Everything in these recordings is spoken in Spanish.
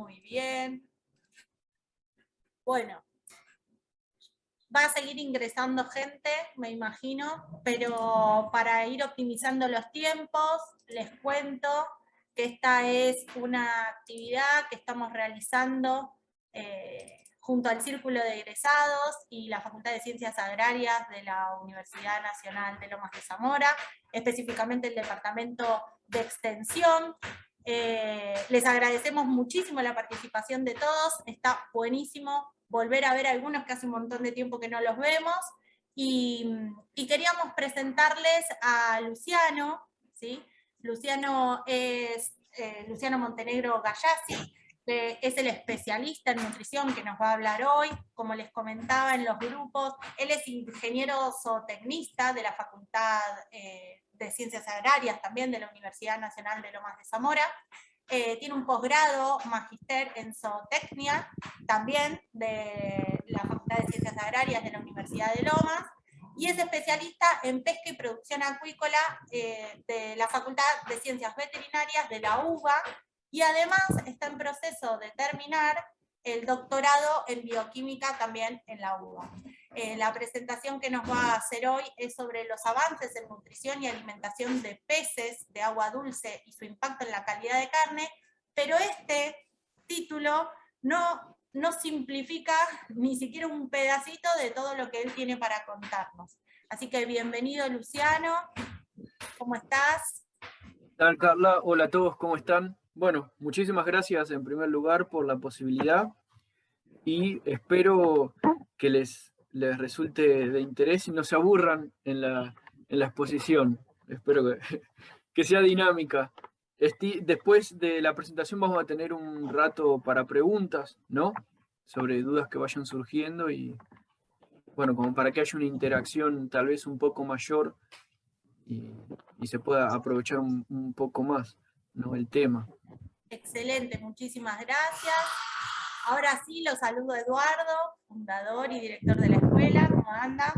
muy bien. Bueno, va a seguir ingresando gente, me imagino, pero para ir optimizando los tiempos, les cuento que esta es una actividad que estamos realizando junto al Círculo de Egresados y la Facultad de Ciencias Agrarias de la Universidad Nacional de Lomas de Zamora, específicamente el Departamento de Extensión. Les agradecemos muchísimo la participación de todos, está buenísimo volver a ver a algunos que hace un montón de tiempo que no los vemos, y queríamos presentarles a Luciano, ¿sí? Luciano es Luciano Montenegro Gallazzi, que es el especialista en nutrición que nos va a hablar hoy. Como les comentaba en los grupos, él es ingeniero zootecnista de la Facultad de Ciencias Agrarias, también de la Universidad Nacional de Lomas de Zamora. Tiene un posgrado, magíster en zootecnia, también de la Facultad de Ciencias Agrarias de la Universidad de Lomas, y es especialista en pesca y producción acuícola de la Facultad de Ciencias Veterinarias de la UBA, y además está en proceso de terminar el doctorado en bioquímica también en la UBA. La presentación que nos va a hacer hoy es sobre los avances en nutrición y alimentación de peces de agua dulce y su impacto en la calidad de carne, pero este título no simplifica ni siquiera un pedacito de todo lo que él tiene para contarnos. Así que bienvenido, Luciano. ¿Cómo estás? ¿Qué tal, Carla? Hola a todos, ¿cómo están? Bueno, muchísimas gracias en primer lugar por la posibilidad y espero que les resulte de interés y no se aburran en la exposición. Espero que sea dinámica. Después de la presentación vamos a tener un rato para preguntas, ¿no? Sobre dudas que vayan surgiendo y, bueno, como para que haya una interacción tal vez un poco mayor y se pueda aprovechar un poco más, ¿no? El tema. Excelente, muchísimas gracias. Ahora sí, lo saludo a Eduardo, fundador y director de la escuela. ¿Cómo anda?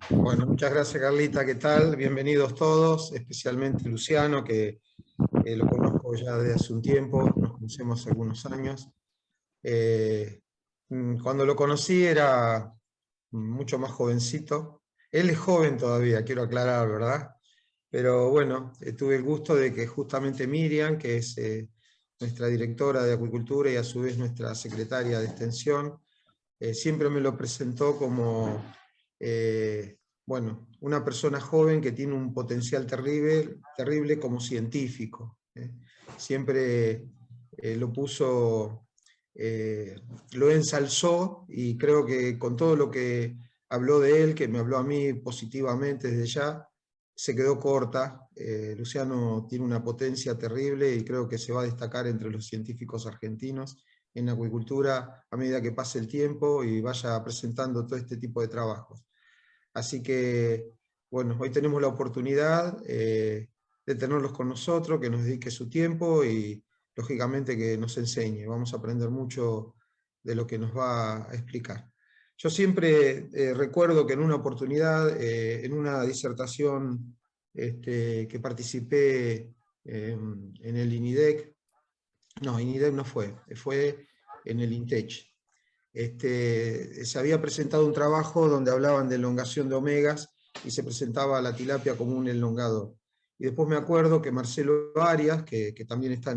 Bueno, muchas gracias, Carlita. ¿Qué tal? Bienvenidos todos, especialmente Luciano, que lo conozco ya desde hace un tiempo, nos conocemos hace algunos años. Cuando lo conocí era mucho más jovencito. Él es joven todavía, quiero aclarar, ¿verdad? Pero bueno, tuve el gusto de que justamente Miriam, que es nuestra directora de acuicultura y a su vez nuestra secretaria de extensión, siempre me lo presentó como, bueno, una persona joven que tiene un potencial terrible como científico. Siempre lo puso, lo ensalzó, y creo que con todo lo que habló de él, que me habló a mí positivamente desde ya, se quedó corta. Luciano tiene una potencia terrible y creo que se va a destacar entre los científicos argentinos en acuicultura a medida que pase el tiempo y vaya presentando todo este tipo de trabajos. Así que, bueno, hoy tenemos la oportunidad de tenerlos con nosotros, que nos dedique su tiempo y, lógicamente, que nos enseñe. Vamos a aprender mucho de lo que nos va a explicar. Yo siempre recuerdo que en una oportunidad, en una disertación que participé en el INIDEC, no, INIDEC no fue en el INTECH. Se había presentado un trabajo donde hablaban de elongación de omegas y se presentaba la tilapia como un elongador. Y después me acuerdo que Marcelo Arias, que también está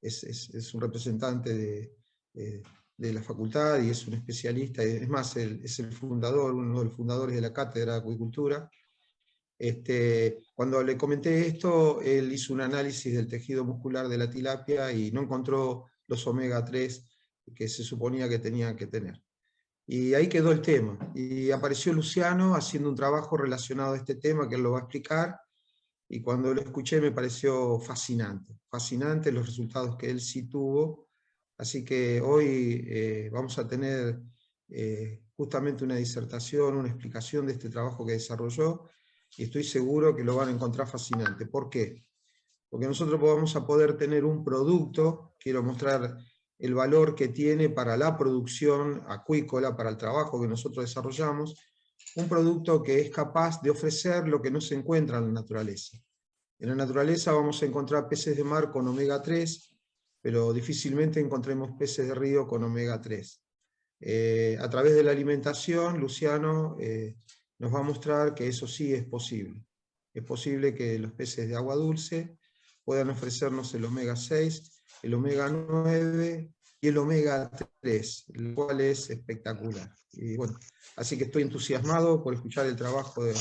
es un representante de la facultad y es un especialista, es más, es el fundador, uno de los fundadores de la cátedra de acuicultura. Cuando le comenté esto, él hizo un análisis del tejido muscular de la tilapia y no encontró los omega 3 que se suponía que tenía que tener. Y ahí quedó el tema. Y apareció Luciano haciendo un trabajo relacionado a este tema, que él lo va a explicar, y cuando lo escuché me pareció fascinante los resultados que él sí tuvo. Así que hoy vamos a tener justamente una disertación, una explicación de este trabajo que desarrolló, y estoy seguro que lo van a encontrar fascinante. ¿Por qué? Porque nosotros vamos a poder tener un producto, quiero mostrar el valor que tiene para la producción acuícola, para el trabajo que nosotros desarrollamos, un producto que es capaz de ofrecer lo que no se encuentra en la naturaleza. En la naturaleza vamos a encontrar peces de mar con omega 3, pero difícilmente encontremos peces de río con omega 3. A través de la alimentación, Luciano nos va a mostrar que eso sí es posible. Es posible que los peces de agua dulce puedan ofrecernos el omega 6, el omega 9 y el omega 3, el cual es espectacular. Y bueno, así que estoy entusiasmado por escuchar el trabajo de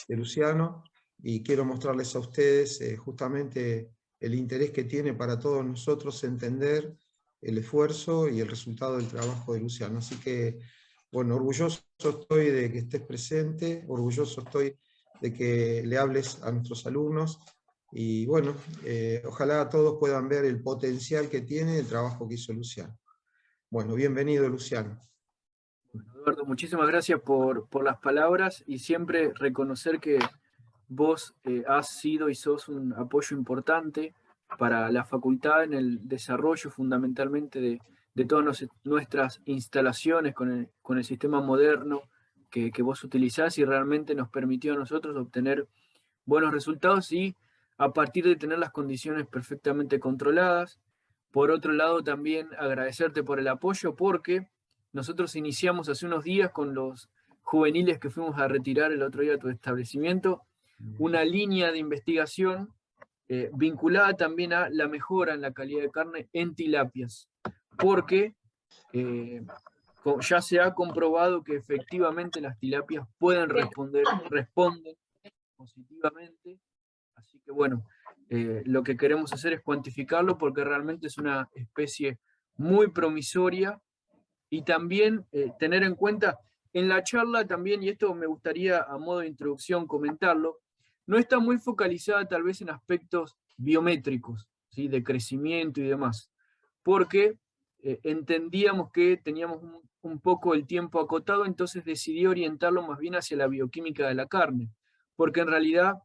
Luciano y quiero mostrarles a ustedes justamente el interés que tiene para todos nosotros entender el esfuerzo y el resultado del trabajo de Luciano. Así que, bueno, orgulloso estoy de que estés presente, orgulloso estoy de que le hables a nuestros alumnos, y bueno, ojalá todos puedan ver el potencial que tiene el trabajo que hizo Luciano. Bueno, bienvenido, Luciano. Eduardo, muchísimas gracias por las palabras y siempre reconocer que vos has sido y sos un apoyo importante para la facultad en el desarrollo fundamentalmente de todas nuestras instalaciones con el sistema moderno que vos utilizás, y realmente nos permitió a nosotros obtener buenos resultados y a partir de tener las condiciones perfectamente controladas. Por otro lado, también agradecerte por el apoyo, porque nosotros iniciamos hace unos días con los juveniles que fuimos a retirar el otro día a tu establecimiento una línea de investigación vinculada también a la mejora en la calidad de carne en tilapias, porque ya se ha comprobado que efectivamente las tilapias responden positivamente. Así que bueno, lo que queremos hacer es cuantificarlo, porque realmente es una especie muy promisoria, y también tener en cuenta en la charla también, y esto me gustaría a modo de introducción comentarlo, no está muy focalizada tal vez en aspectos biométricos, ¿sí?, de crecimiento y demás, porque entendíamos que teníamos un poco el tiempo acotado, entonces decidí orientarlo más bien hacia la bioquímica de la carne, porque en realidad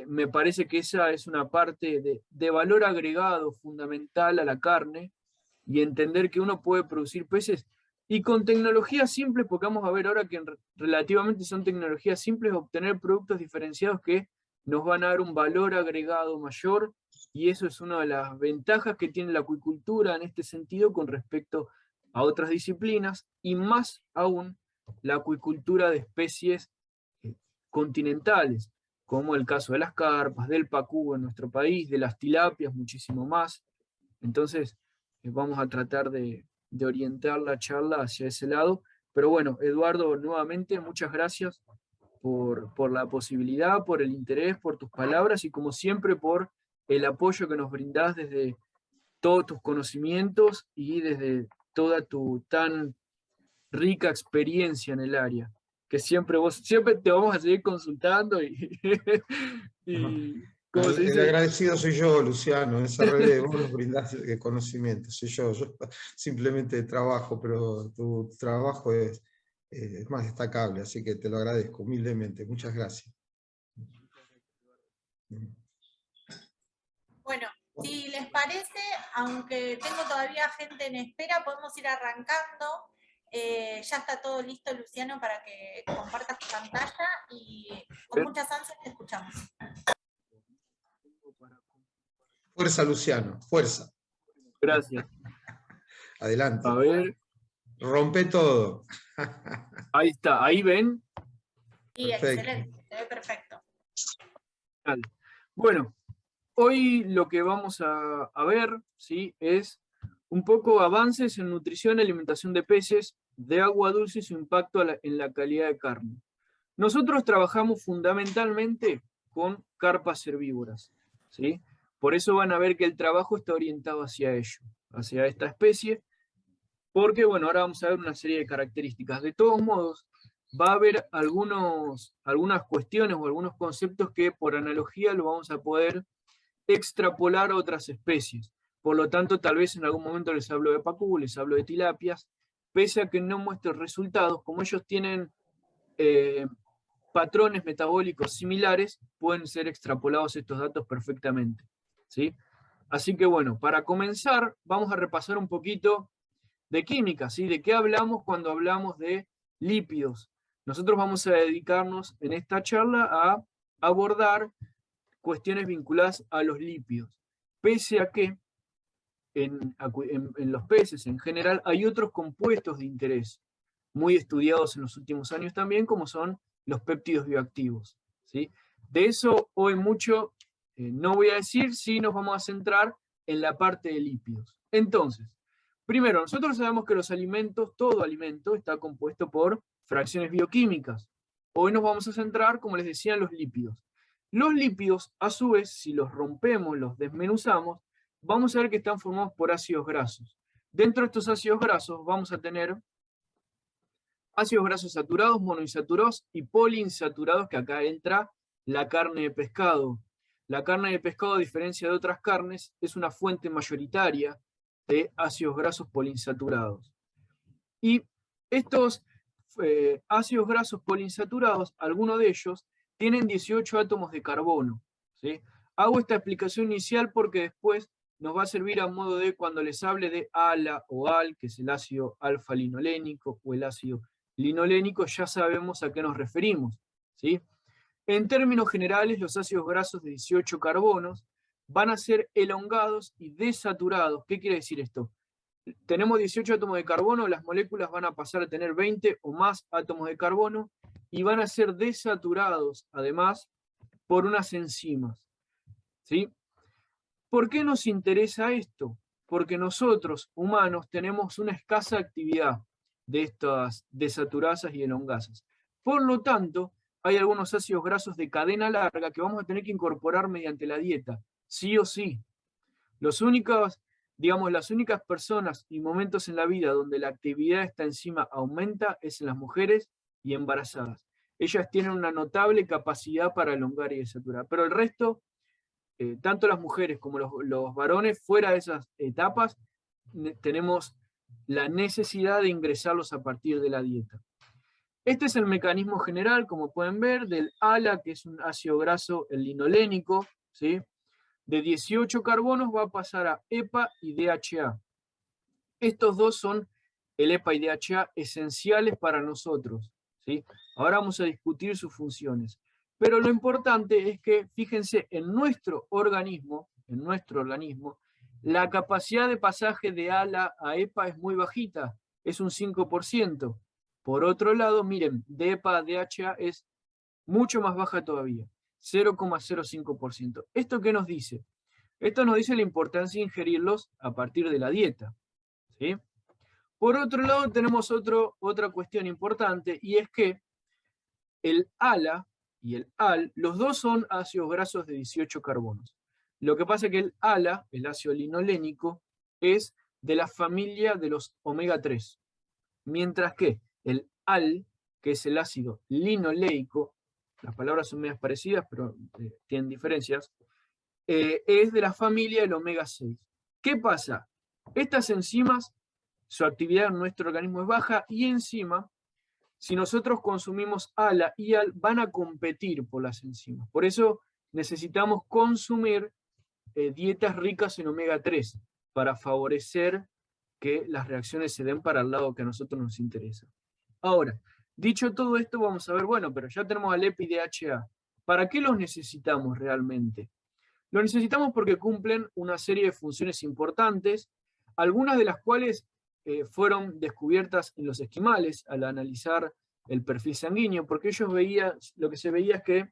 me parece que esa es una parte de valor agregado fundamental a la carne, y entender que uno puede producir peces y con tecnologías simples, porque vamos a ver ahora que relativamente son tecnologías simples, obtener productos diferenciados que nos van a dar un valor agregado mayor, y eso es una de las ventajas que tiene la acuicultura en este sentido con respecto a otras disciplinas, y más aún la acuicultura de especies continentales, como el caso de las carpas, del pacú en nuestro país, de las tilapias, muchísimo más. Entonces, vamos a tratar de orientar la charla hacia ese lado. Pero bueno, Eduardo, nuevamente, muchas gracias por la posibilidad, por el interés, por tus palabras y como siempre por el apoyo que nos brindás desde todos tus conocimientos y desde toda tu tan rica experiencia en el área, que siempre te vamos a seguir consultando y ¿cómo se El dice? agradecido soy yo, Luciano, esa red vos nos brindás conocimiento, soy yo simplemente trabajo, pero tu trabajo es más destacable, así que te lo agradezco humildemente, muchas gracias. Bueno, si les parece, aunque tengo todavía gente en espera, podemos ir arrancando. Ya está todo listo, Luciano, para que compartas tu pantalla y con muchas ansias te escuchamos. Fuerza, Luciano, fuerza. Gracias. Adelante. A ver. Rompe todo. Ahí está, ahí ven. Sí, perfecto. Excelente, se ve perfecto. Bueno, hoy lo que vamos a ver, ¿sí?, es un poco avances en nutrición y alimentación de peces de agua dulce y su impacto en la calidad de carne. Nosotros trabajamos fundamentalmente con carpas herbívoras, ¿sí? Por eso van a ver que el trabajo está orientado hacia ello, hacia esta especie, porque bueno, ahora vamos a ver una serie de características. De todos modos, va a haber algunas cuestiones o algunos conceptos que por analogía lo vamos a poder extrapolar a otras especies. Por lo tanto, tal vez en algún momento les hablo de pacú, les hablo de tilapias, pese a que no muestren resultados, como ellos tienen patrones metabólicos similares, pueden ser extrapolados estos datos perfectamente, ¿sí? Así que bueno, para comenzar, vamos a repasar un poquito de química, ¿sí? ¿De qué hablamos cuando hablamos de lípidos? Nosotros vamos a dedicarnos en esta charla a abordar cuestiones vinculadas a los lípidos, pese a que en los peces en general, hay otros compuestos de interés, muy estudiados en los últimos años también, como son los péptidos bioactivos, ¿sí? De eso hoy mucho no voy a decir, sí nos vamos a centrar en la parte de lípidos. Entonces, primero, nosotros sabemos que los alimentos, todo alimento, está compuesto por fracciones bioquímicas. Hoy nos vamos a centrar, como les decía, en los lípidos. Los lípidos, a su vez, si los rompemos, los desmenuzamos, vamos a ver que están formados por ácidos grasos. Dentro de estos ácidos grasos vamos a tener ácidos grasos saturados, monoinsaturados y poliinsaturados, que acá entra la carne de pescado. La carne de pescado, a diferencia de otras carnes, es una fuente mayoritaria de ácidos grasos poliinsaturados. Y estos ácidos grasos poliinsaturados, algunos de ellos, tienen 18 átomos de carbono, ¿sí? Hago esta explicación inicial porque después nos va a servir a modo de cuando les hable de ALA o AL, que es el ácido alfa-linolénico, o el ácido linolénico, ya sabemos a qué nos referimos, ¿sí? En términos generales, los ácidos grasos de 18 carbonos van a ser elongados y desaturados. ¿Qué quiere decir esto? Tenemos 18 átomos de carbono, las moléculas van a pasar a tener 20 o más átomos de carbono y van a ser desaturados, además, por unas enzimas, ¿sí? ¿Por qué nos interesa esto? Porque nosotros, humanos, tenemos una escasa actividad de estas desaturasas y elongasas. Por lo tanto, hay algunos ácidos grasos de cadena larga que vamos a tener que incorporar mediante la dieta, sí o sí. Las únicas personas y momentos en la vida donde la actividad de esta enzima aumenta es en las mujeres y embarazadas. Ellas tienen una notable capacidad para elongar y desaturar, pero el resto, tanto las mujeres como los varones, fuera de esas etapas, tenemos la necesidad de ingresarlos a partir de la dieta. Este es el mecanismo general, como pueden ver, del ALA, que es un ácido graso, el linolénico, ¿sí? De 18 carbonos va a pasar a EPA y DHA. Estos dos son, el EPA y DHA, esenciales para nosotros, ¿sí? Ahora vamos a discutir sus funciones. Pero lo importante es que, fíjense, en nuestro organismo, la capacidad de pasaje de ALA a EPA es muy bajita, es un 5%. Por otro lado, miren, de EPA a DHA es mucho más baja todavía, 0,05%. ¿Esto qué nos dice? Esto nos dice la importancia de ingerirlos a partir de la dieta, ¿sí? Por otro lado, tenemos otra cuestión importante, y es que el ALA y el AL, los dos son ácidos grasos de 18 carbonos. Lo que pasa es que el ALA, el ácido linolénico, es de la familia de los omega 3, mientras que el AL, que es el ácido linoleico, las palabras son medias parecidas, pero tienen diferencias, es de la familia del omega 6. ¿Qué pasa? Estas enzimas, su actividad en nuestro organismo es baja, y encima, si nosotros consumimos ALA y AL, van a competir por las enzimas. Por eso necesitamos consumir dietas ricas en omega 3 para favorecer que las reacciones se den para el lado que a nosotros nos interesa. Ahora, dicho todo esto, vamos a ver, bueno, pero ya tenemos al EPA y DHA. ¿Para qué los necesitamos realmente? Lo necesitamos porque cumplen una serie de funciones importantes, algunas de las cuales fueron descubiertas en los esquimales al analizar el perfil sanguíneo, porque ellos veían, lo que se veía es que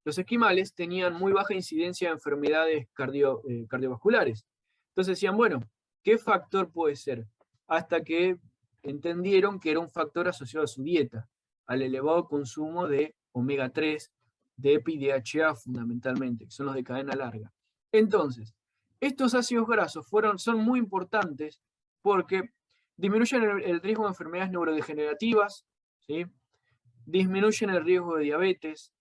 los esquimales tenían muy baja incidencia de enfermedades cardiovasculares. Entonces decían, bueno, ¿qué factor puede ser? Hasta que entendieron que era un factor asociado a su dieta, al elevado consumo de omega 3, de EPA y DHA fundamentalmente, que son los de cadena larga. Entonces, estos ácidos grasos son muy importantes porque disminuyen el riesgo de enfermedades neurodegenerativas, ¿sí? Disminuyen el riesgo de diabetes,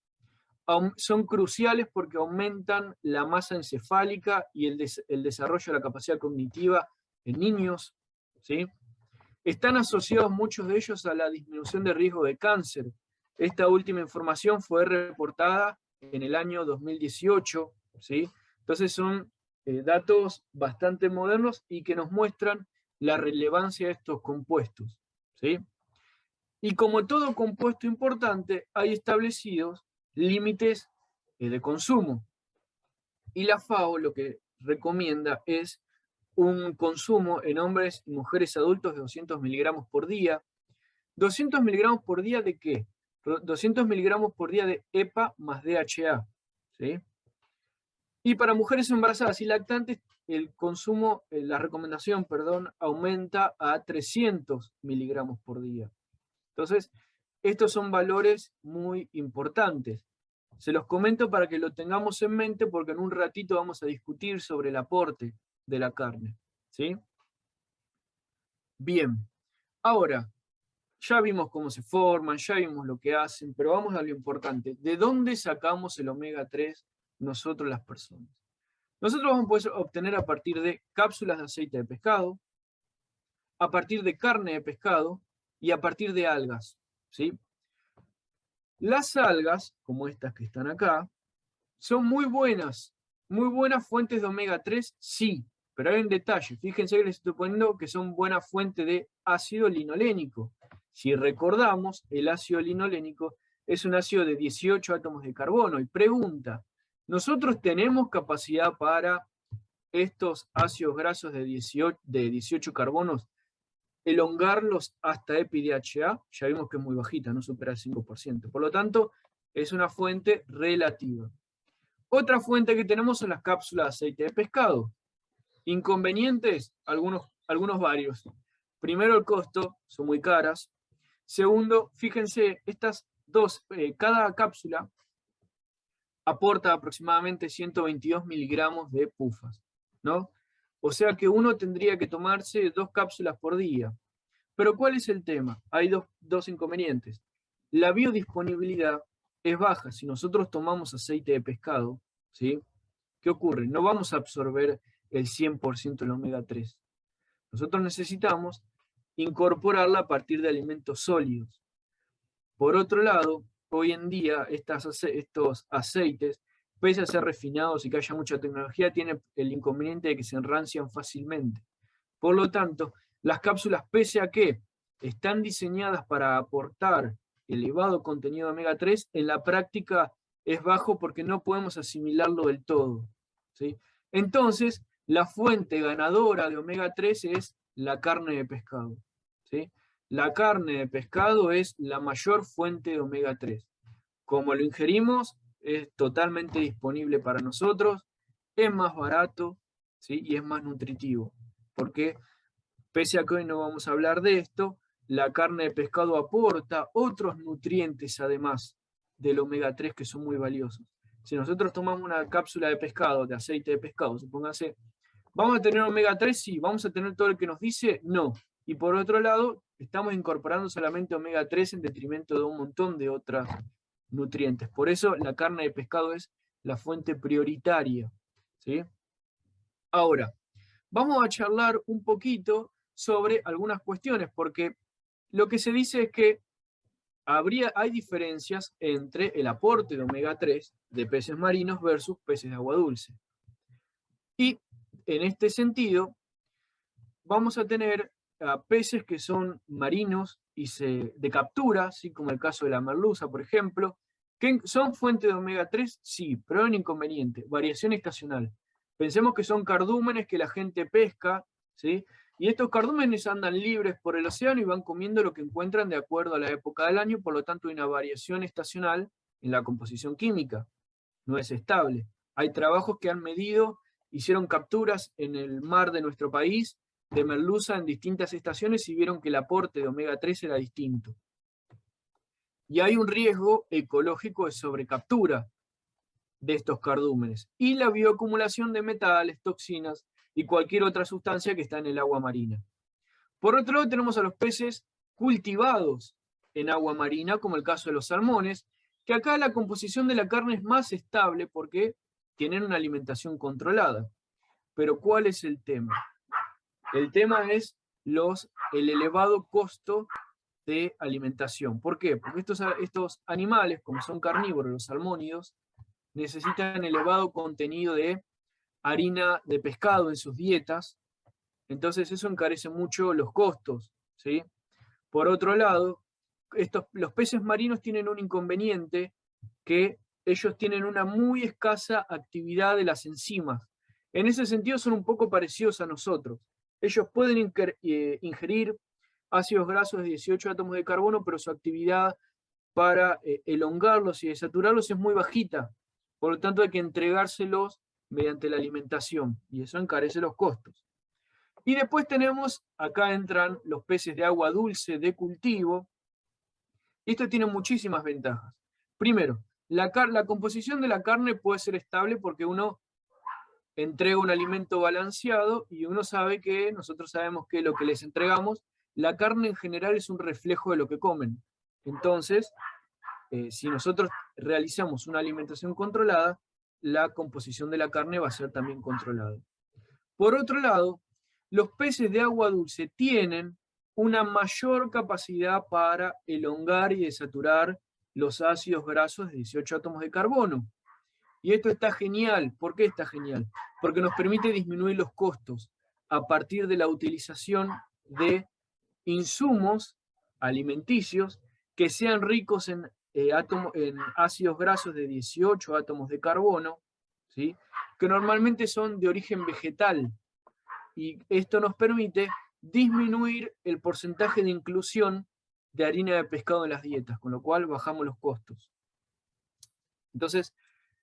son cruciales porque aumentan la masa encefálica y el desarrollo de la capacidad cognitiva en niños, ¿sí? Están asociados muchos de ellos a la disminución de riesgo de cáncer. Esta última información fue reportada en el año 2018, ¿sí? Entonces son datos bastante modernos y que nos muestran la relevancia de estos compuestos, ¿sí? Y como todo compuesto importante, hay establecidos límites de consumo. Y la FAO lo que recomienda es un consumo en hombres y mujeres adultos de 200 miligramos por día. ¿200 miligramos por día de qué? 200 miligramos por día de EPA más DHA, ¿sí? Y para mujeres embarazadas y lactantes, el consumo, la recomendación, perdón, aumenta a 300 miligramos por día. Entonces, estos son valores muy importantes. Se los comento para que lo tengamos en mente porque en un ratito vamos a discutir sobre el aporte de la carne, ¿sí? Bien, ahora, ya vimos cómo se forman, ya vimos lo que hacen, pero vamos a lo importante. ¿De dónde sacamos el omega 3 nosotros las personas? Nosotros vamos a poder obtener a partir de cápsulas de aceite de pescado, a partir de carne de pescado y a partir de algas, ¿sí? Las algas, como estas que están acá, son muy buenas fuentes de omega 3, sí, pero hay un detalle. Fíjense que les estoy poniendo que son buena fuente de ácido linolénico. Si recordamos, el ácido linolénico es un ácido de 18 átomos de carbono. Y pregunta, ¿nosotros tenemos capacidad para estos ácidos grasos de 18 carbonos elongarlos hasta EPI-DHA? Ya vimos que es muy bajita, no supera el 5%. Por lo tanto, es una fuente relativa. Otra fuente que tenemos son las cápsulas de aceite de pescado. Inconvenientes, algunos varios. Primero, el costo, son muy caras. Segundo, fíjense, estas dos, cada cápsula aporta aproximadamente 122 miligramos de pufas, ¿no? O sea que uno tendría que tomarse 2 cápsulas por día. Pero ¿cuál es el tema? Hay dos inconvenientes. La biodisponibilidad es baja. Si nosotros tomamos aceite de pescado, ¿sí? ¿Qué ocurre? No vamos a absorber el 100% del omega 3. Nosotros necesitamos incorporarla a partir de alimentos sólidos. Por otro lado, hoy en día estos aceites, pese a ser refinados y que haya mucha tecnología, tienen el inconveniente de que se enrancian fácilmente. Por lo tanto, las cápsulas, pese a que están diseñadas para aportar elevado contenido de omega 3, en la práctica es bajo porque no podemos asimilarlo del todo, ¿sí? Entonces, la fuente ganadora de omega 3 es la carne de pescado, ¿sí? La carne de pescado es la mayor fuente de omega 3. Como lo ingerimos, es totalmente disponible para nosotros, es más barato, ¿sí? Y es más nutritivo. Porque, pese a que hoy no vamos a hablar de esto, la carne de pescado aporta otros nutrientes además del omega 3 que son muy valiosos. Si nosotros tomamos una cápsula de pescado, de aceite de pescado, supóngase, ¿vamos a tener omega 3? Sí. ¿Vamos a tener todo lo que nos dice? No. Y por otro lado, estamos incorporando solamente omega 3 en detrimento de un montón de otros nutrientes. Por eso la carne de pescado es la fuente prioritaria, ¿sí? Ahora, vamos a charlar un poquito sobre algunas cuestiones, porque lo que se dice es que hay diferencias entre el aporte de omega 3 de peces marinos versus peces de agua dulce. Y en este sentido, vamos a tener peces que son marinos y de captura, ¿sí? Como el caso de la merluza, por ejemplo, que son fuente de omega 3, sí, pero hay un inconveniente, variación estacional. Pensemos que son cardúmenes que la gente pesca, ¿sí? Y estos cardúmenes andan libres por el océano y van comiendo lo que encuentran de acuerdo a la época del año, por lo tanto hay una variación estacional en la composición química, no es estable. Hay trabajos que han medido, hicieron capturas en el mar de nuestro país de merluza en distintas estaciones y vieron que el aporte de omega 3 era distinto. Y hay un riesgo ecológico de sobrecaptura de estos cardúmenes y la bioacumulación de metales, toxinas y cualquier otra sustancia que está en el agua marina. Por otro lado tenemos a los peces cultivados en agua marina, como el caso de los salmones, que acá la composición de la carne es más estable porque tienen una alimentación controlada. Pero ¿cuál es el tema? El tema es el elevado costo de alimentación. ¿Por qué? Porque estos animales, como son carnívoros, los salmónidos, necesitan elevado contenido de harina de pescado en sus dietas, entonces eso encarece mucho los costos, ¿sí? Por otro lado, los peces marinos tienen un inconveniente, que ellos tienen una muy escasa actividad de las enzimas. En ese sentido son un poco parecidos a nosotros. Ellos pueden ingerir ácidos grasos de 18 átomos de carbono, pero su actividad para elongarlos y desaturarlos es muy bajita. Por lo tanto hay que entregárselos mediante la alimentación, y eso encarece los costos. Y después tenemos, acá entran los peces de agua dulce de cultivo, y esto tiene muchísimas ventajas. Primero, la composición de la carne puede ser estable porque uno entrega un alimento balanceado y uno sabe que, nosotros sabemos que lo que les entregamos, la carne en general es un reflejo de lo que comen. Entonces, si nosotros realizamos una alimentación controlada, la composición de la carne va a ser también controlada. Por otro lado, los peces de agua dulce tienen una mayor capacidad para elongar y desaturar los ácidos grasos de 18 átomos de carbono. Y esto está genial. ¿Por qué está genial? Porque nos permite disminuir los costos a partir de la utilización de insumos alimenticios que sean ricos en ácidos grasos de 18 átomos de carbono, ¿sí? Que normalmente son de origen vegetal. Y esto nos permite disminuir el porcentaje de inclusión de harina de pescado en las dietas, con lo cual bajamos los costos. Entonces,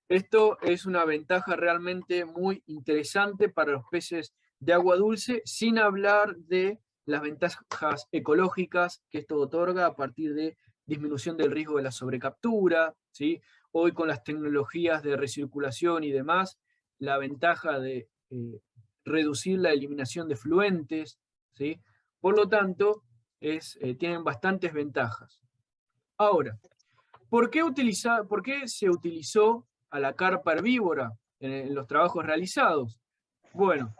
esto es una ventaja realmente muy interesante para los peces de agua dulce, sin hablar de las ventajas ecológicas que esto otorga a partir de disminución del riesgo de la sobrecaptura, ¿sí? Hoy con las tecnologías de recirculación y demás, la ventaja de reducir la eliminación de fluentes, ¿sí? Por lo tanto, tienen bastantes ventajas. Ahora, ¿por qué se utilizó a la carpa herbívora en los trabajos realizados? Bueno,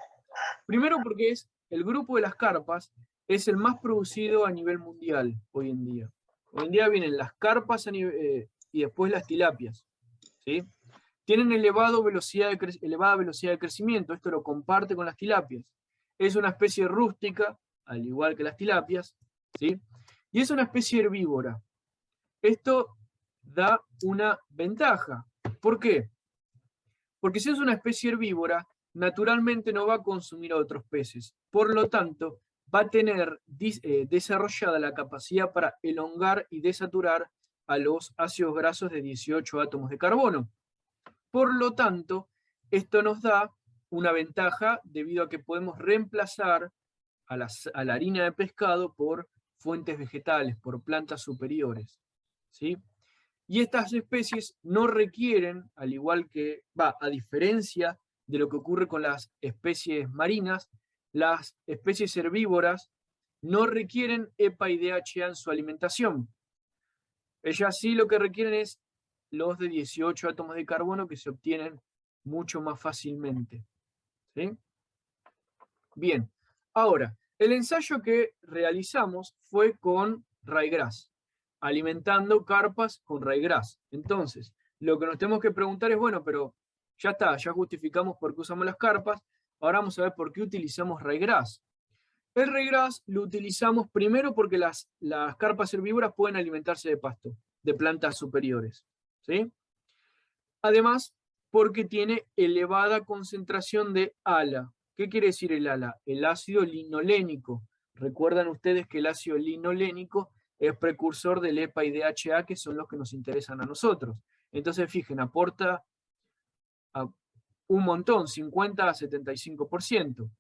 primero porque el grupo de las carpas es el más producido a nivel mundial hoy en día. Hoy en día vienen las carpas y después las tilapias, ¿sí? Tienen elevada velocidad de crecimiento, esto lo comparte con las tilapias. Es una especie rústica, al igual que las tilapias, ¿sí? Y es una especie herbívora. Esto da una ventaja. ¿Por qué? Porque si es una especie herbívora, naturalmente no va a consumir a otros peces. Por lo tanto, va a tener desarrollada la capacidad para elongar y desaturar a los ácidos grasos de 18 átomos de carbono. Por lo tanto, esto nos da una ventaja debido a que podemos reemplazar a la harina de pescado por fuentes vegetales, por plantas superiores, ¿sí? Y estas especies no requieren, al igual que, a diferencia de lo que ocurre con las especies marinas, las especies herbívoras no requieren EPA y DHA en su alimentación. Ellas sí lo que requieren es los de 18 átomos de carbono que se obtienen mucho más fácilmente, ¿sí? Bien, ahora, el ensayo que realizamos fue con ryegrass, alimentando carpas con ryegrass. Entonces, lo que nos tenemos que preguntar es, bueno, pero ya está, ya justificamos por qué usamos las carpas, ahora vamos a ver por qué utilizamos ryegrass. El ryegrass lo utilizamos primero porque las carpas herbívoras pueden alimentarse de pasto, de plantas superiores, ¿sí? Además, porque tiene elevada concentración de ALA. ¿Qué quiere decir el ALA? El ácido linolénico. Recuerdan ustedes que el ácido linolénico es precursor del EPA y DHA, que son los que nos interesan a nosotros. Entonces, fíjense, aporta un montón, 50 a 75%.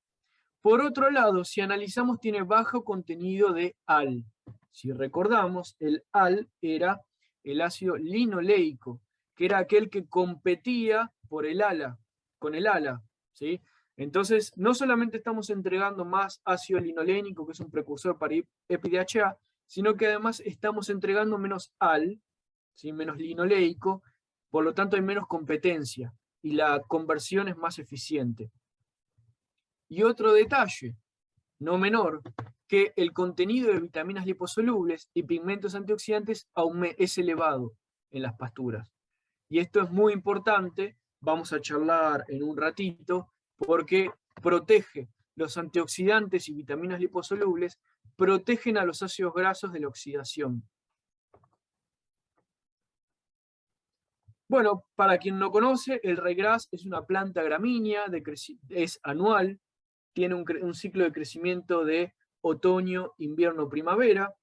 Por otro lado, si analizamos, tiene bajo contenido de AL. Si recordamos, el AL era el ácido linoleico, que era aquel que competía por el ALA, con el ALA, ¿sí? Entonces, no solamente estamos entregando más ácido linolénico, que es un precursor para EPI-DHA, sino que además estamos entregando menos AL, ¿sí? Menos linoleico, por lo tanto hay menos competencia, y la conversión es más eficiente. Y otro detalle, no menor, que el contenido de vitaminas liposolubles y pigmentos antioxidantes es elevado en las pasturas. Y esto es muy importante, vamos a charlar en un ratito, porque protege los antioxidantes y vitaminas liposolubles, protegen a los ácidos grasos de la oxidación. Bueno, para quien no conoce, el ryegrass es una planta gramínea, es anual, tiene un ciclo de crecimiento de otoño, invierno, primavera,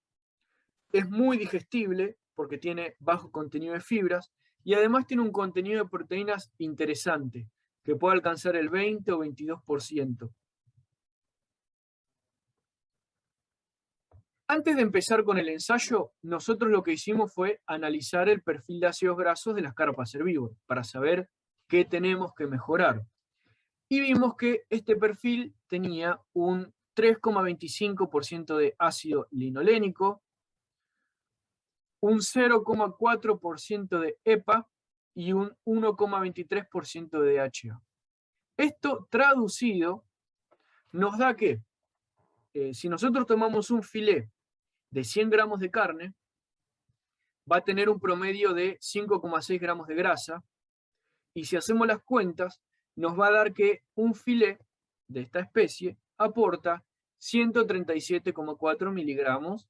es muy digestible porque tiene bajo contenido de fibras y además tiene un contenido de proteínas interesante, que puede alcanzar el 20 o 22%. Antes de empezar con el ensayo, nosotros lo que hicimos fue analizar el perfil de ácidos grasos de las carpas herbívoras para saber qué tenemos que mejorar. Y vimos que este perfil tenía un 3,25% de ácido linolénico, un 0,4% de EPA y un 1,23% de DHA. Esto traducido nos da que si nosotros tomamos un filé de 100 gramos de carne, va a tener un promedio de 5,6 gramos de grasa, y si hacemos las cuentas, nos va a dar que un filé de esta especie aporta 137,4 miligramos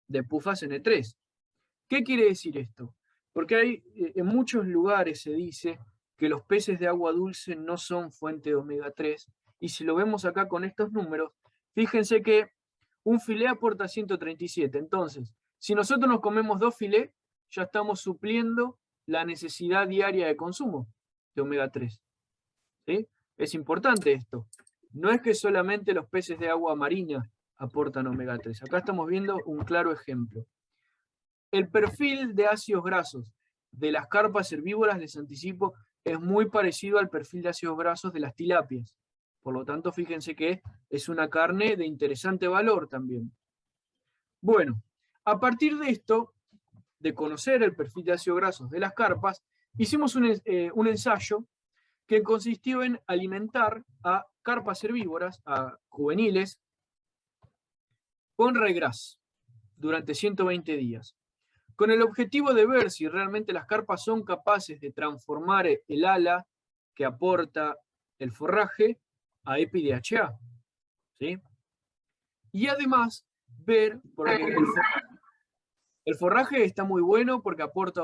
de PUFAS N3. ¿Qué quiere decir esto? Porque en muchos lugares se dice que los peces de agua dulce no son fuente de omega 3, y si lo vemos acá con estos números, fíjense que un filé aporta 137. Entonces, si nosotros nos comemos 2 filés, ya estamos supliendo la necesidad diaria de consumo de omega 3. ¿Sí? Es importante esto. No es que solamente los peces de agua marina aportan omega 3. Acá estamos viendo un claro ejemplo. El perfil de ácidos grasos de las carpas herbívoras, les anticipo, es muy parecido al perfil de ácidos grasos de las tilapias. Por lo tanto, fíjense que es una carne de interesante valor también. Bueno, a partir de esto, de conocer el perfil de ácidos grasos de las carpas, hicimos un ensayo que consistió en alimentar a carpas herbívoras, a juveniles, con ryegrass durante 120 días, con el objetivo de ver si realmente las carpas son capaces de transformar el ala que aporta el forraje a EPI-DHA, ¿sí? Y además ver, porque el forraje está muy bueno porque aporta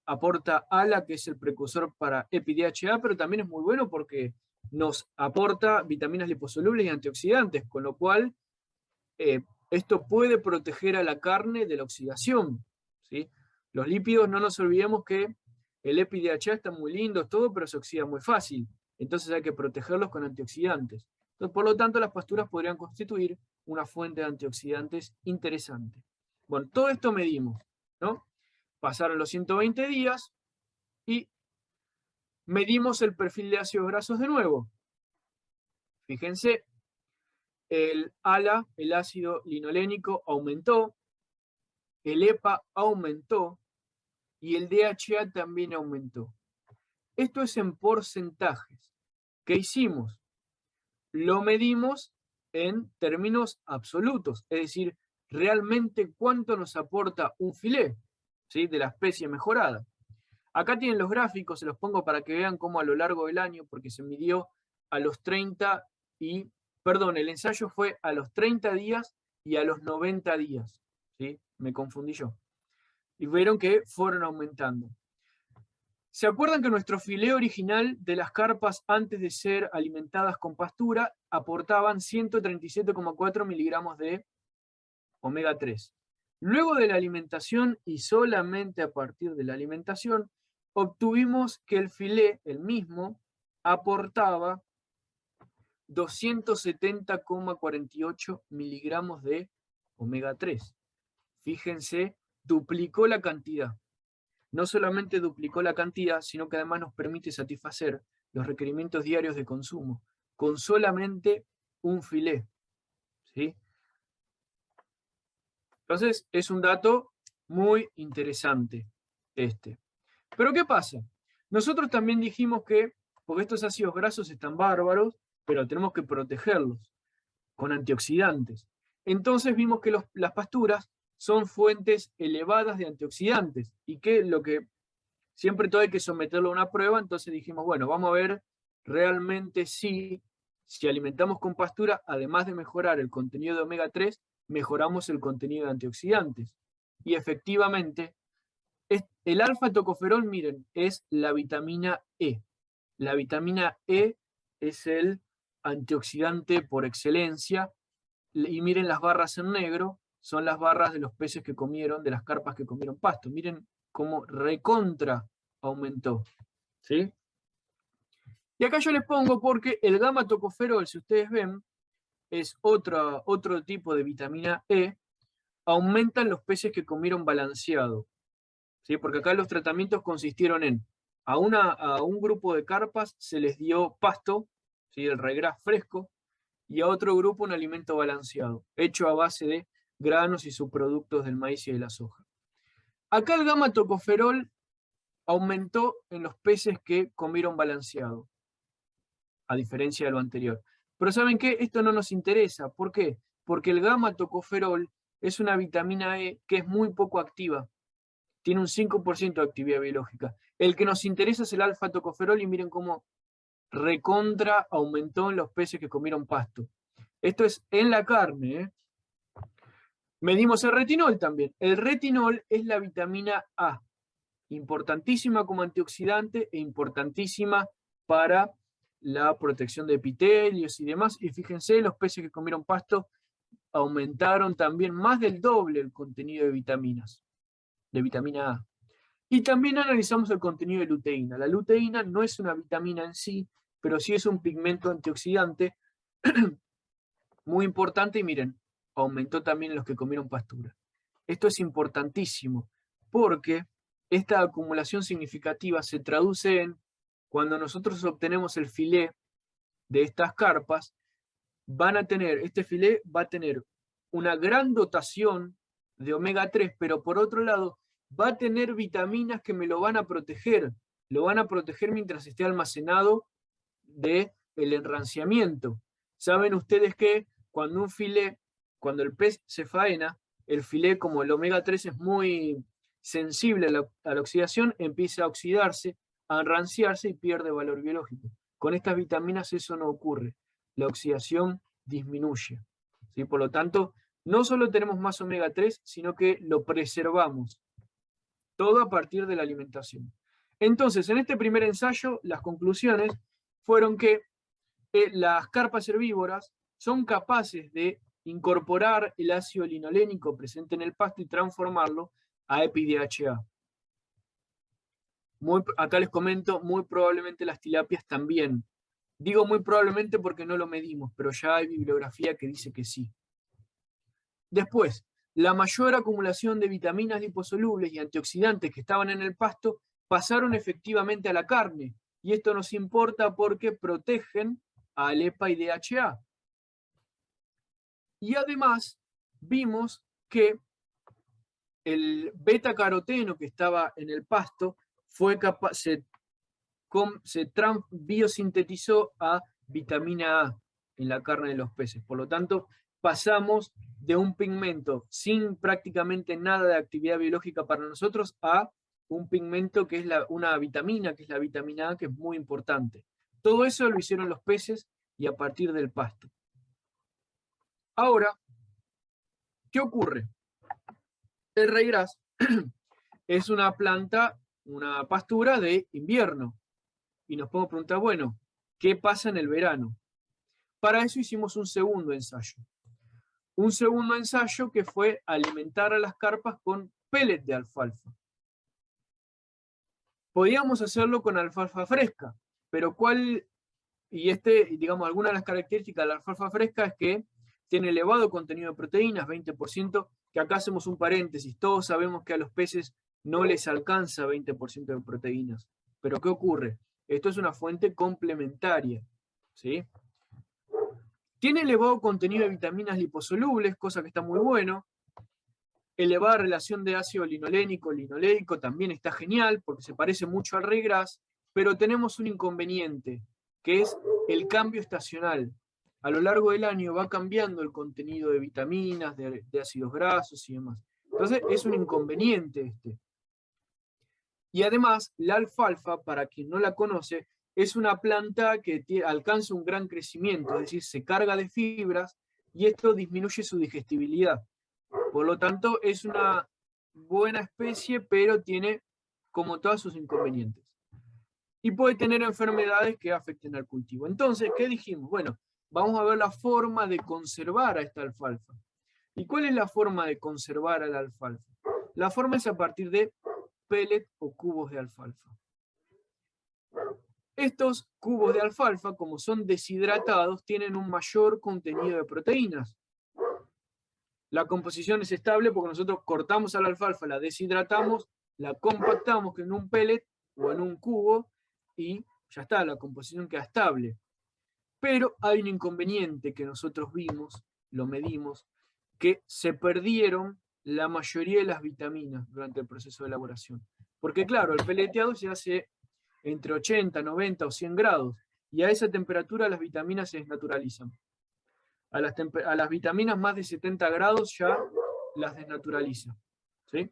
aporta ALA, que es el precursor para EPI-DHA, pero también es muy bueno porque nos aporta vitaminas liposolubles y antioxidantes, con lo cual esto puede proteger a la carne de la oxidación, ¿sí? Los lípidos, no nos olvidemos que el EPI-DHA está muy lindo, todo, pero se oxida muy fácil. Entonces hay que protegerlos con antioxidantes. Entonces, por lo tanto, las pasturas podrían constituir una fuente de antioxidantes interesante. Bueno, todo esto medimos, ¿no? Pasaron los 120 días y medimos el perfil de ácidos grasos de nuevo. Fíjense, el ALA, el ácido linolénico, aumentó, el EPA aumentó y el DHA también aumentó. Esto es en porcentajes. ¿Qué hicimos? Lo medimos en términos absolutos, es decir, realmente cuánto nos aporta un filé, ¿sí?, de la especie mejorada. Acá tienen los gráficos, se los pongo para que vean cómo a lo largo del año, porque se midió a los 30 y, perdón, el ensayo fue a los 30 días y a los 90 días, ¿sí? Me confundí yo. Y vieron que fueron aumentando. ¿Se acuerdan que nuestro filé original de las carpas antes de ser alimentadas con pastura aportaban 137,4 miligramos de omega 3? Luego de la alimentación y solamente a partir de la alimentación, obtuvimos que el filé, el mismo, aportaba 270,48 miligramos de omega 3. Fíjense, duplicó la cantidad. No solamente duplicó la cantidad, sino que además nos permite satisfacer los requerimientos diarios de consumo con solamente un filé, ¿sí? Entonces, es un dato muy interesante este. Pero ¿qué pasa? Nosotros también dijimos que, porque estos ácidos grasos están bárbaros, pero tenemos que protegerlos con antioxidantes. Entonces vimos que las pasturas son fuentes elevadas de antioxidantes y que lo que siempre todo hay que someterlo a una prueba. Entonces dijimos, bueno, vamos a ver realmente si alimentamos con pastura, además de mejorar el contenido de omega 3, mejoramos el contenido de antioxidantes. Y efectivamente, El alfa-tocoferol, miren, es la vitamina E. La vitamina E es el antioxidante por excelencia. Y miren las barras en negro, son las barras de los peces que comieron, de las carpas que comieron pasto. Miren cómo recontra aumentó. ¿Sí? Y acá yo les pongo porque el gamma-tocoferol, si ustedes ven, es otro tipo de vitamina E, aumentan los peces que comieron balanceado. ¿Sí? Porque acá los tratamientos consistieron en, a un grupo de carpas se les dio pasto, ¿sí? El regras fresco, y a otro grupo un alimento balanceado, hecho a base de granos y subproductos del maíz y de la soja. Acá el gamma-tocoferol aumentó en los peces que comieron balanceado, a diferencia de lo anterior. Pero ¿saben qué? Esto no nos interesa. ¿Por qué? Porque el gamma-tocoferol es una vitamina E que es muy poco activa. Tiene un 5% de actividad biológica. El que nos interesa es el alfa-tocoferol y miren cómo recontra aumentó en los peces que comieron pasto. Esto es en la carne, ¿eh? Medimos el retinol también. El retinol es la vitamina A, importantísima como antioxidante e importantísima para la protección de epitelios y demás. Y fíjense, los peces que comieron pasto aumentaron también más del doble el contenido de vitaminas, de vitamina A. Y también analizamos el contenido de luteína. La luteína no es una vitamina en sí, pero sí es un pigmento antioxidante muy importante y miren, aumentó también en los que comieron pastura. Esto es importantísimo porque esta acumulación significativa se traduce en cuando nosotros obtenemos el filé de estas carpas, este filé va a tener una gran dotación de omega 3, pero por otro lado va a tener vitaminas que me lo van a proteger mientras esté almacenado del enranciamiento. Saben ustedes que cuando el pez se faena, el filé, como el omega 3 es muy sensible a la oxidación, empieza a oxidarse, a enranciarse y pierde valor biológico. Con estas vitaminas eso no ocurre. La oxidación disminuye. ¿Sí? Por lo tanto, no solo tenemos más omega 3, sino que lo preservamos. Todo a partir de la alimentación. Entonces, en este primer ensayo, las conclusiones fueron que las carpas herbívoras son capaces de incorporar el ácido linolénico presente en el pasto y transformarlo a EPI-DHA. Acá les comento, muy probablemente las tilapias también. Digo muy probablemente porque no lo medimos, pero ya hay bibliografía que dice que sí. Después, la mayor acumulación de vitaminas liposolubles y antioxidantes que estaban en el pasto pasaron efectivamente a la carne. Y esto nos importa porque protegen al EPA-DHA. Y además vimos que el beta-caroteno que estaba en el pasto se biosintetizó a vitamina A en la carne de los peces. Por lo tanto, pasamos de un pigmento sin prácticamente nada de actividad biológica para nosotros a un pigmento que es una vitamina, que es la vitamina A, que es muy importante. Todo eso lo hicieron los peces y a partir del pasto. Ahora, ¿qué ocurre? El reyes es una planta, una pastura de invierno. Y nos podemos preguntar, bueno, ¿qué pasa en el verano? Para eso hicimos un segundo ensayo. Un segundo ensayo que fue alimentar a las carpas con pellet de alfalfa. Podíamos hacerlo con alfalfa fresca, pero digamos, alguna de las características de la alfalfa fresca es que tiene elevado contenido de proteínas, 20%, que acá hacemos un paréntesis, todos sabemos que a los peces no les alcanza 20% de proteínas. Pero ¿qué ocurre? Esto es una fuente complementaria, ¿sí? Tiene elevado contenido de vitaminas liposolubles, cosa que está muy bueno. Elevada relación de ácido linolénico también está genial, porque se parece mucho al regras, pero tenemos un inconveniente, que es el cambio estacional. A lo largo del año va cambiando el contenido de vitaminas, de ácidos grasos y demás. Entonces es un inconveniente este. Y además, la alfalfa, para quien no la conoce, es una planta que alcanza un gran crecimiento, es decir, se carga de fibras y esto disminuye su digestibilidad. Por lo tanto, es una buena especie, pero tiene como todos sus inconvenientes. Y puede tener enfermedades que afecten al cultivo. Entonces, ¿qué dijimos? Bueno, vamos a ver la forma de conservar a esta alfalfa. ¿Y cuál es la forma de conservar a la alfalfa? La forma es a partir de pellet o cubos de alfalfa. Estos cubos de alfalfa, como son deshidratados, tienen un mayor contenido de proteínas. La composición es estable porque nosotros cortamos a la alfalfa, la deshidratamos, la compactamos en un pellet o en un cubo y ya está, la composición queda estable. Pero hay un inconveniente que nosotros vimos, lo medimos, que se perdieron la mayoría de las vitaminas durante el proceso de elaboración. Porque claro, el peleteado se hace entre 80, 90 o 100 grados, y a esa temperatura las vitaminas se desnaturalizan. A las vitaminas más de 70 grados ya las desnaturaliza, ¿sí?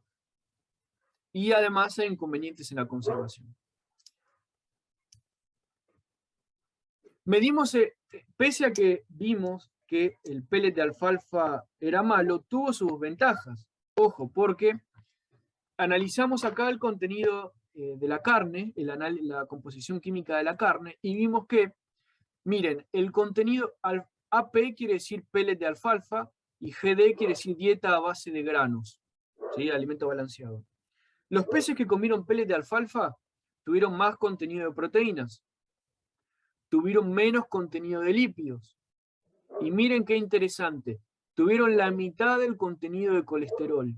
Y además hay inconvenientes en la conservación. Medimos, pese a que vimos que el pellet de alfalfa era malo, tuvo sus ventajas. Ojo, porque analizamos acá el contenido de la carne, la composición química de la carne, y vimos que, miren, el contenido AP quiere decir pellet de alfalfa, y GD quiere decir dieta a base de granos, ¿sí? Alimento balanceado. Los peces que comieron pellet de alfalfa tuvieron más contenido de proteínas, tuvieron menos contenido de lípidos. Y miren qué interesante, tuvieron la mitad del contenido de colesterol,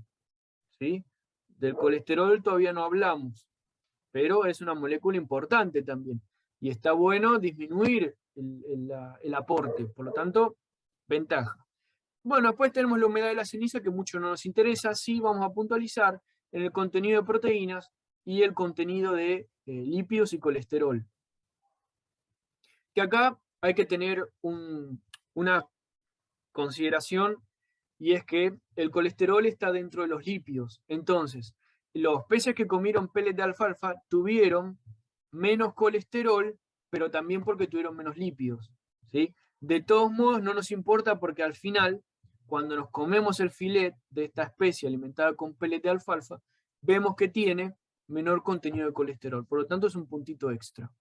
¿sí? Del colesterol todavía no hablamos, pero es una molécula importante también. Y está bueno disminuir el aporte, por lo tanto, ventaja. Bueno, después tenemos la humedad de la ceniza, que mucho no nos interesa, sí vamos a puntualizar en el contenido de proteínas y el contenido de lípidos y colesterol. Que acá hay que tener una consideración, y es que el colesterol está dentro de los lípidos. Entonces, los peces que comieron pellet de alfalfa tuvieron menos colesterol, pero también porque tuvieron menos lípidos, ¿sí? De todos modos, no nos importa porque al final, cuando nos comemos el filet de esta especie alimentada con pellet de alfalfa, vemos que tiene menor contenido de colesterol. Por lo tanto, es un puntito extra.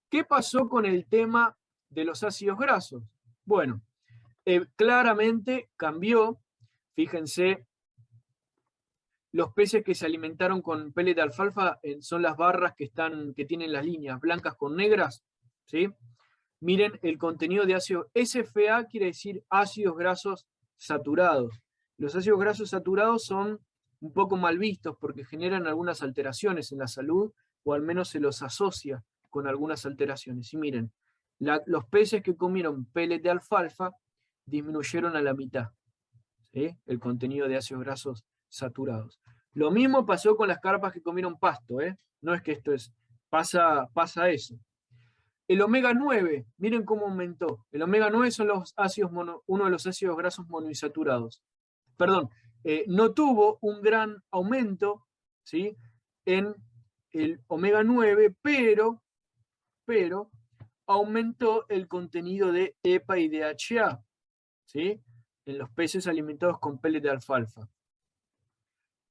¿Qué pasó con el tema de los ácidos grasos? Bueno, claramente cambió. Fíjense, los peces que se alimentaron con pellet de alfalfa son las barras que tienen las líneas blancas con negras, ¿sí? Miren el contenido de ácido SFA, quiere decir ácidos grasos saturados. Los ácidos grasos saturados son un poco mal vistos porque generan algunas alteraciones en la salud, o al menos se los asocia con algunas alteraciones. Y miren, los peces que comieron pellet de alfalfa disminuyeron a la mitad, ¿sí? El contenido de ácidos grasos saturados. Lo mismo pasó con las carpas que comieron pasto, ¿eh? No es que esto es, pasa eso. El omega 9, miren cómo aumentó. El omega 9 son los ácidos uno de los ácidos grasos monoinsaturados. Perdón, no tuvo un gran aumento, ¿sí? En el omega 9, pero aumentó el contenido de EPA y DHA, ¿sí? En los peces alimentados con pellet de alfalfa.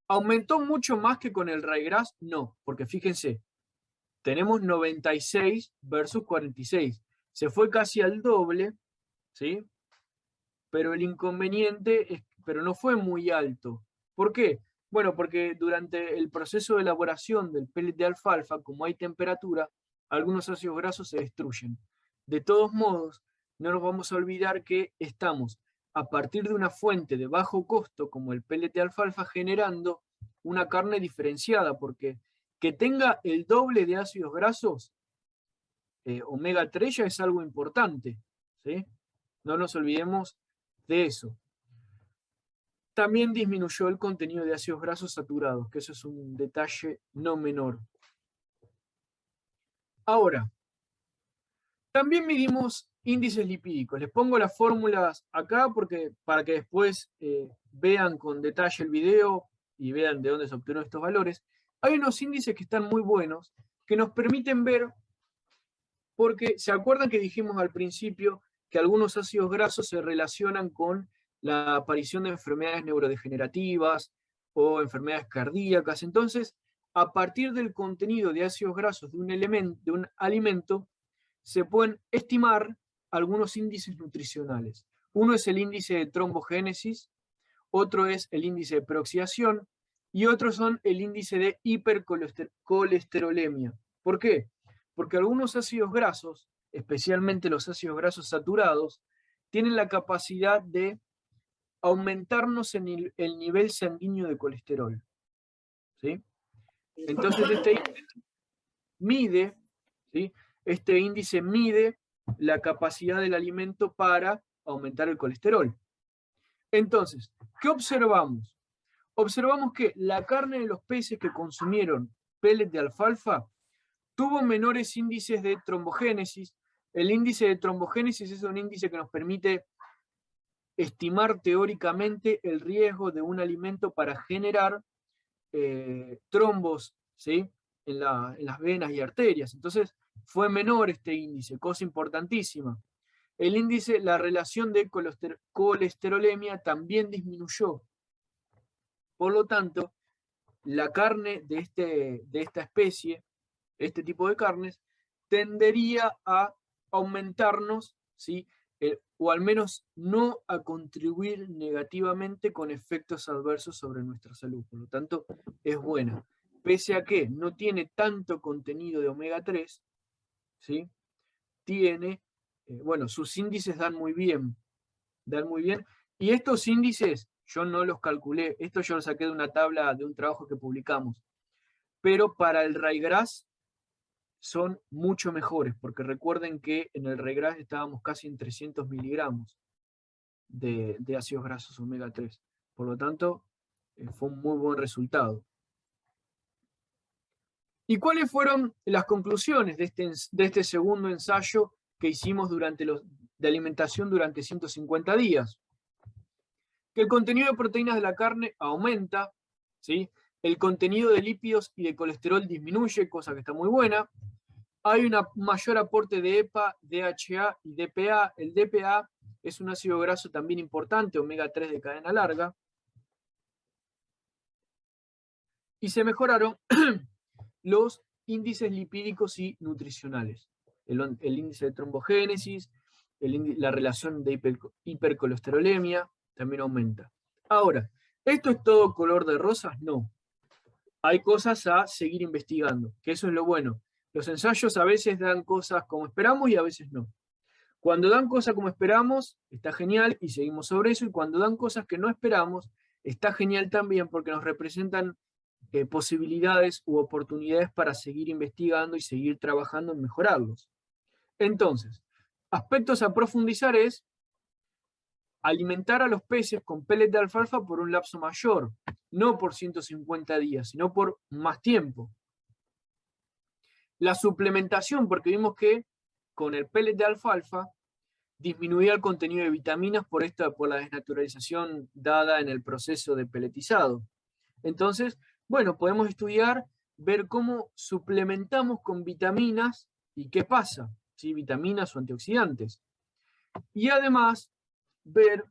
¿Aumentó mucho más que con el ryegrass? No, porque fíjense, tenemos 96 versus 46. Se fue casi al doble, ¿sí? Pero el inconveniente es, pero no fue muy alto. ¿Por qué? Bueno, porque durante el proceso de elaboración del pellet de alfalfa, como hay temperatura, algunos ácidos grasos se destruyen. De todos modos, no nos vamos a olvidar que estamos a partir de una fuente de bajo costo, como el pellet de alfalfa, generando una carne diferenciada, porque que tenga el doble de ácidos grasos, omega 3 ya es algo importante, ¿sí? No nos olvidemos de eso. También disminuyó el contenido de ácidos grasos saturados, que eso es un detalle no menor. Ahora, también midimos índices lipídicos. Les pongo las fórmulas acá para que después vean con detalle el video y vean de dónde se obtuvieron estos valores. Hay unos índices que están muy buenos, que nos permiten ver, porque ¿se acuerdan que dijimos al principio que algunos ácidos grasos se relacionan con la aparición de enfermedades neurodegenerativas o enfermedades cardíacas. Entonces, a partir del contenido de ácidos grasos de un alimento, se pueden estimar algunos índices nutricionales. Uno es el índice de trombogénesis, otro es el índice de peroxidación, y otros son el índice de hipercolesterolemia. ¿Por qué? Porque algunos ácidos grasos, especialmente los ácidos grasos saturados, tienen la capacidad de aumentarnos en el nivel sanguíneo de colesterol. ¿Sí? Entonces este índice mide la capacidad del alimento para aumentar el colesterol. Entonces, ¿qué observamos? Observamos que la carne de los peces que consumieron pellet de alfalfa tuvo menores índices de trombogénesis. El índice de trombogénesis es un índice que nos permite estimar teóricamente el riesgo de un alimento para generar trombos, ¿sí?, en las venas y arterias. Entonces, fue menor este índice, cosa importantísima. El índice, la relación de colesterolemia también disminuyó. Por lo tanto, la carne de esta especie, este tipo de carnes, tendería a aumentarnos, ¿sí?, o al menos no a contribuir negativamente con efectos adversos sobre nuestra salud. Por lo tanto, es buena. Pese a que no tiene tanto contenido de omega 3, ¿sí?, tiene, bueno, sus índices dan muy bien. Y estos índices, yo no los calculé, esto yo lo saqué de una tabla de un trabajo que publicamos, pero para el ryegrass son mucho mejores, porque recuerden que en el ryegrass estábamos casi en 300 miligramos de ácidos grasos omega 3. Por lo tanto, fue un muy buen resultado. ¿Y cuáles fueron las conclusiones de este segundo ensayo que hicimos de alimentación durante 150 días? Que el contenido de proteínas de la carne aumenta, ¿sí? El contenido de lípidos y de colesterol disminuye, cosa que está muy buena. Hay un mayor aporte de EPA, DHA y DPA. El DPA es un ácido graso también importante, omega 3 de cadena larga. Y se mejoraron los índices lipídicos y nutricionales. El índice de trombogénesis, la relación de hipercolesterolemia también aumenta. Ahora, ¿esto es todo color de rosas? No. Hay cosas a seguir investigando, que eso es lo bueno. Los ensayos a veces dan cosas como esperamos y a veces no. Cuando dan cosas como esperamos, está genial y seguimos sobre eso, y cuando dan cosas que no esperamos, está genial también porque nos representan posibilidades u oportunidades para seguir investigando y seguir trabajando en mejorarlos. Entonces, aspectos a profundizar es alimentar a los peces con pellet de alfalfa por un lapso mayor, no por 150 días, sino por más tiempo. La suplementación, porque vimos que con el pellet de alfalfa disminuía el contenido de vitaminas por la desnaturalización dada en el proceso de pelletizado. Entonces, bueno, podemos estudiar, ver cómo suplementamos con vitaminas y qué pasa, ¿sí?, vitaminas o antioxidantes. Y además, ver,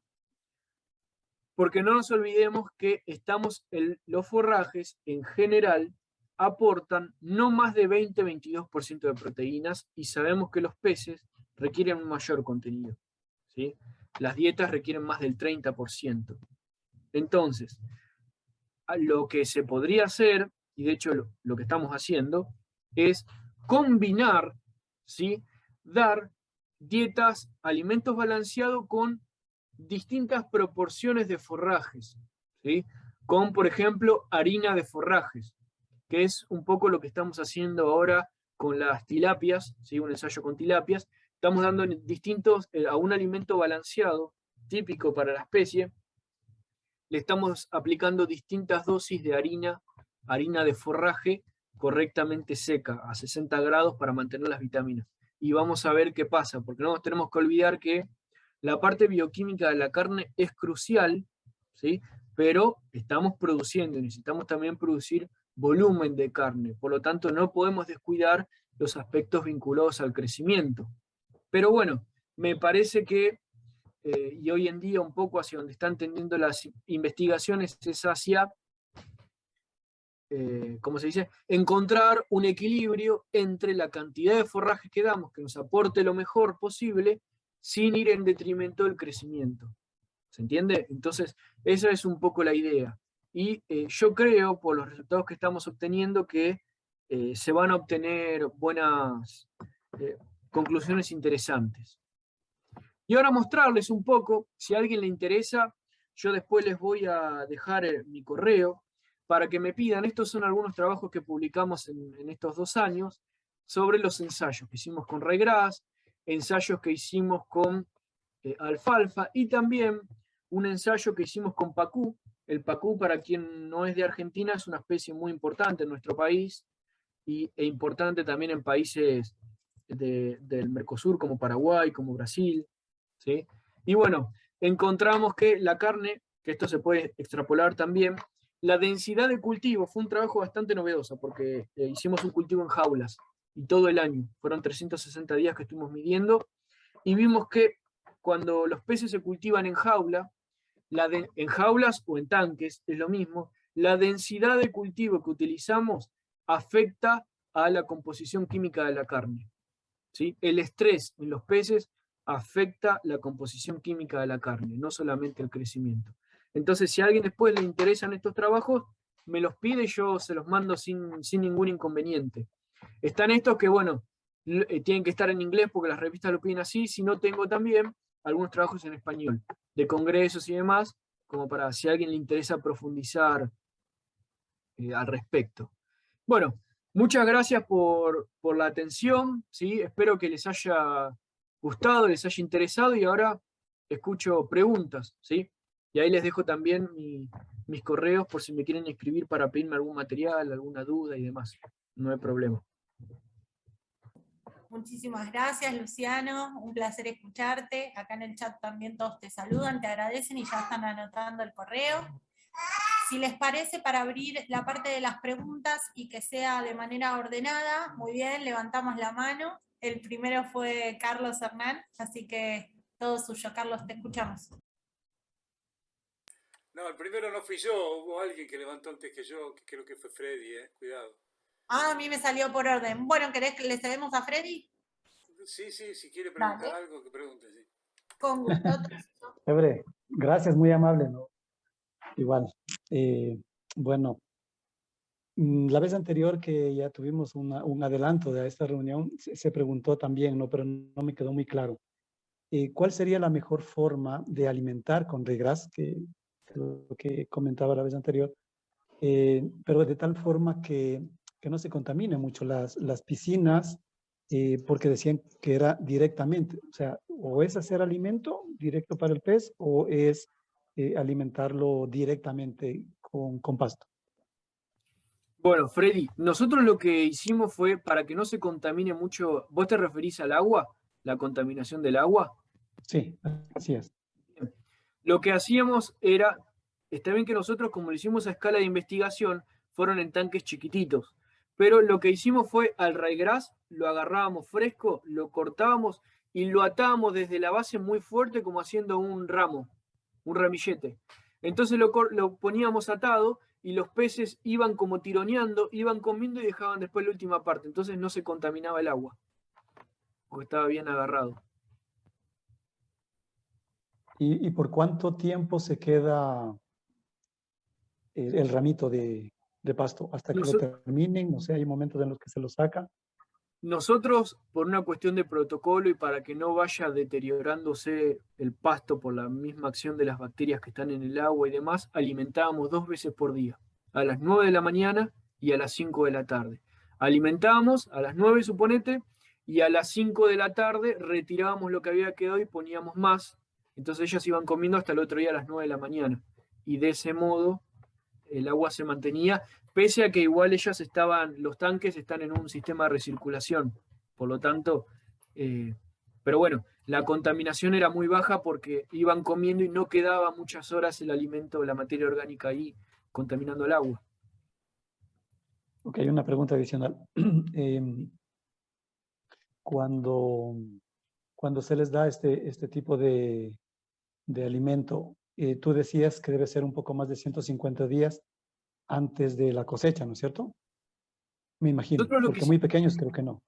porque no nos olvidemos que los forrajes en general aportan no más de 20-22% de proteínas y sabemos que los peces requieren un mayor contenido, ¿sí? Las dietas requieren más del 30%. Entonces, lo que se podría hacer, y de hecho lo que estamos haciendo, es combinar, ¿sí?, dar dietas, alimentos balanceados con distintas proporciones de forrajes, ¿sí?, con, por ejemplo, harina de forrajes, que es un poco lo que estamos haciendo ahora con las tilapias, ¿sí?, un ensayo con tilapias. Estamos dando a un alimento balanceado, típico para la especie, le estamos aplicando distintas dosis de harina de forraje correctamente seca, a 60 grados para mantener las vitaminas. Y vamos a ver qué pasa, porque no nos tenemos que olvidar que la parte bioquímica de la carne es crucial, ¿sí?, pero estamos produciendo y necesitamos también producir volumen de carne. Por lo tanto, no podemos descuidar los aspectos vinculados al crecimiento. Pero bueno, me parece que y hoy en día un poco hacia donde están tendiendo las investigaciones es hacia ¿cómo se dice? Encontrar un equilibrio entre la cantidad de forraje que damos, que nos aporte lo mejor posible, sin ir en detrimento del crecimiento. ¿Se entiende? Entonces, esa es un poco la idea. Y yo creo, por los resultados que estamos obteniendo, que se van a obtener buenas conclusiones interesantes. Y ahora mostrarles un poco, si a alguien le interesa, yo después les voy a dejar mi correo para que me pidan. Estos son algunos trabajos que publicamos en estos 2 años sobre los ensayos que hicimos con ryegrass, ensayos que hicimos con alfalfa y también un ensayo que hicimos con pacú. El pacú, para quien no es de Argentina, es una especie muy importante en nuestro país e importante también en países del Mercosur, como Paraguay, como Brasil. ¿Sí? Y bueno, encontramos que la carne, que esto se puede extrapolar también, la densidad de cultivo fue un trabajo bastante novedoso, porque hicimos un cultivo en jaulas, y todo el año, fueron 360 días que estuvimos midiendo, y vimos que cuando los peces se cultivan en jaula, en jaulas o en tanques, es lo mismo, la densidad de cultivo que utilizamos afecta a la composición química de la carne. ¿Sí? El estrés en los peces afecta la composición química de la carne, no solamente el crecimiento. Entonces, si a alguien después le interesan estos trabajos, me los pide y yo se los mando sin ningún inconveniente. Están estos que, bueno, tienen que estar en inglés porque las revistas lo piden así, si no tengo también algunos trabajos en español, de congresos y demás, como para si a alguien le interesa profundizar al respecto. Bueno, muchas gracias por la atención, ¿sí? Espero que les haya gustado, les haya interesado y ahora escucho preguntas, ¿sí? Y ahí les dejo también mis correos por si me quieren escribir para pedirme algún material, alguna duda y demás. No hay problema. Muchísimas gracias, Luciano. Un placer escucharte. Acá en el chat también todos te saludan, te agradecen y ya están anotando el correo. Si les parece, para abrir la parte de las preguntas y que sea de manera ordenada, muy bien, levantamos la mano. El primero fue Carlos Hernán, así que todo suyo. Carlos, te escuchamos. No, el primero no fui yo, hubo alguien que levantó antes que yo, que creo que fue Freddy, cuidado. Ah, a mí me salió por orden. Bueno, ¿querés que le cedemos a Freddy? Sí, si quiere preguntar Dale. algo, que pregunte, sí. Con gusto. Chévere, gracias, muy amable, ¿no? Igual. Bueno, la vez anterior que ya tuvimos un adelanto de esta reunión, se preguntó también, ¿no? Pero no me quedó muy claro. ¿Cuál sería la mejor forma de alimentar con ryegrass, que lo que comentaba la vez anterior, pero de tal forma que no se contamine mucho las piscinas, porque decían que era directamente, o sea, o es hacer alimento directo para el pez o es alimentarlo directamente con pasto? Bueno, Freddy, nosotros lo que hicimos fue, para que no se contamine mucho, ¿vos te referís al agua? ¿La contaminación del agua? Sí, así es. Lo que hacíamos era, está bien que nosotros, como lo hicimos a escala de investigación, fueron en tanques chiquititos, pero lo que hicimos fue al ryegrass, lo agarrábamos fresco, lo cortábamos y lo atábamos desde la base muy fuerte como haciendo un ramo, un ramillete. Entonces lo poníamos atado y los peces iban como tironeando, iban comiendo y dejaban después la última parte. Entonces no se contaminaba el agua, porque estaba bien agarrado. ¿Y por cuánto tiempo se queda el ramito de pasto? ¿Hasta que lo terminen? No sé, hay momentos en los que se lo saca. Nosotros, por una cuestión de protocolo y para que no vaya deteriorándose el pasto por la misma acción de las bacterias que están en el agua y demás, alimentábamos 2 veces por día, a las 9 de la mañana y a las 5 de la tarde. Alimentábamos a las 9, suponete, y a las 5 de la tarde retirábamos lo que había quedado y poníamos más. Entonces ellas iban comiendo hasta el otro día a las 9 de la mañana. Y de ese modo el agua se mantenía, pese a que igual los tanques están en un sistema de recirculación, por lo tanto, pero bueno, la contaminación era muy baja porque iban comiendo y no quedaba muchas horas el alimento, la materia orgánica ahí contaminando el agua. Ok, una pregunta adicional. Cuando se les da este tipo de alimento, tú decías que debe ser un poco más de 150 días. antes de la cosecha, ¿no es cierto? Me imagino, Nosotros lo que porque muy pequeños creo que no.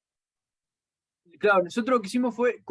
Claro, nosotros lo que hicimos fue